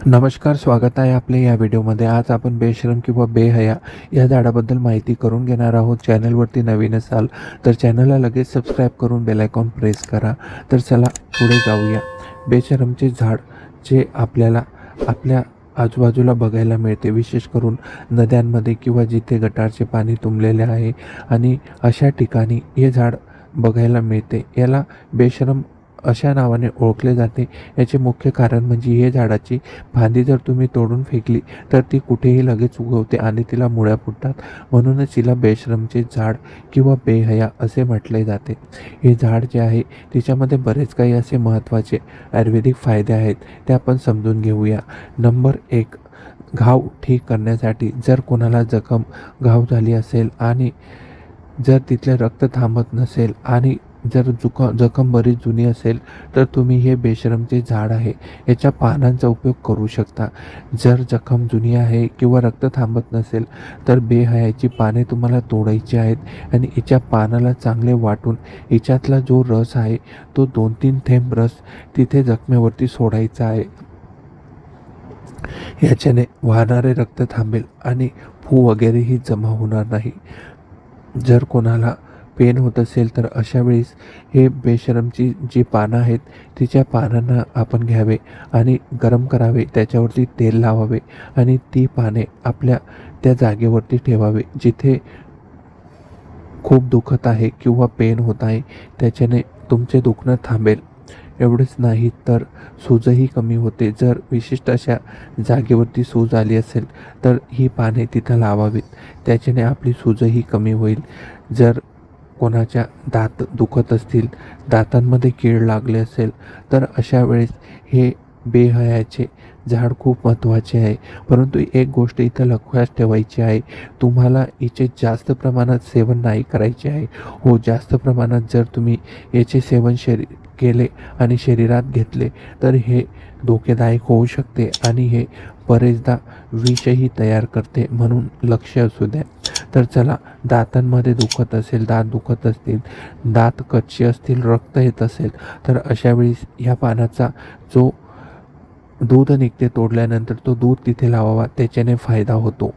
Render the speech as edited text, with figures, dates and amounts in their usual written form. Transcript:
नमस्कार, स्वागत आहे आपले या व्हिडिओमध्ये. आज आपण बेशरम किंवा बेहया या झाडाबद्दल माहिती करून घेणार आहोत. चॅनलवरती नवीन असाल तर चॅनलला लगेच सबस्क्राईब करून बेल आयकॉन प्रेस करा. तर चला पुढे जाऊया. बेशरमचे झाड जे आपल्याला आपल्या आजूबाजूला बघायला मिळते, विशेष करून नद्यांमध्ये किंवा जिथे गटारचे पाणी तुंबलेले आहे आणि अशा ठिकाणी हे झाड बघायला मिळते. याला बेशरम अशा नावाने ओळखले जाते. याचे मुख्य कारण म्हणजे हे झाडाची फांदी जर तुम्ही तोडून फेकली तर ती कुठेही लगेच उगवते आणि तिला मुळ्या फुटतात. म्हणूनच तिला बेशरमचे झाड किंवा बेहया असे म्हटले जाते. हे झाड जे आहे तिच्यामध्ये बरेच काही असे महत्त्वाचे आयुर्वेदिक फायदे आहेत, ते आपण समजून घेऊया. नंबर 1, घाव ठीक करण्यासाठी. जर कोणाला घाव झाली असेल आणि जर तिथले रक्त थांबत नसेल आणि जर जखम बरीच जुनी असेल तर तुम्ही हे बेशरमचे झाड आहे याच्या पानांचा उपयोग करू शकता. जर जखम जुनी आहे किंवा रक्त थांबत नसेल तर बेहयाची पाने तुम्हाला तोडायची आहेत आणि हिच्या पानाला चांगले वाटून हिच्यातला जो रस आहे तो 2-3 थेंब रस तिथे जखमेवरती सोडायचा आहे. याच्याने वाहणारे रक्त थांबेल आणि फू वगैरेही जमा होणार नाही. जर कोणाला पेन होत असेल तर अशा वेळेस हे बेशरमची जी पानं आहेत तिच्या पानांना आपण घ्यावे आणि गरम करावे, त्याच्यावरती तेल लावावे आणि ती पाने आपल्या त्या जागेवरती ठेवावे जिथे खूप दुखत आहे किंवा पेन होत आहे. त्याच्याने तुमचे दुखणं थांबेल. एवढेच नाही तर सूजही कमी होते. जर विशिष्ट अशा जागेवरती सूज आली असेल तर ही पाने तिथं लावावीत. त्याच्याने आपली सूजही कमी होईल. जर कोणाच्या दात दुखत असतील, दातांमध्ये कीड लागले असेल तर अशा वेळेस हे बेहयाचे झाड खूप महत्त्वाचे आहे. परंतु एक गोष्ट इथं लक्षात ठेवायची आहे, तुम्हाला हिचे जास्त प्रमाणात सेवन नाही करायचे आहे. हो, जास्त प्रमाणात जर तुम्ही याचे सेवन केले आणि शरीरात घेतले तर हे धोकेदायक होऊ शकते आणि हे बरेचदा विषही तयार करते, म्हणून लक्ष असू द्या. तर चला, दातांमध्ये दुखत असेल, दात दुखत असतील, दात कच्चे असतील, रक्त येत असेल तर अशा वेळेस ह्या पानाचा जो दूध निघते तोडल्यानंतर तो दूध तिथे लावावा, त्याच्याने फायदा होतो.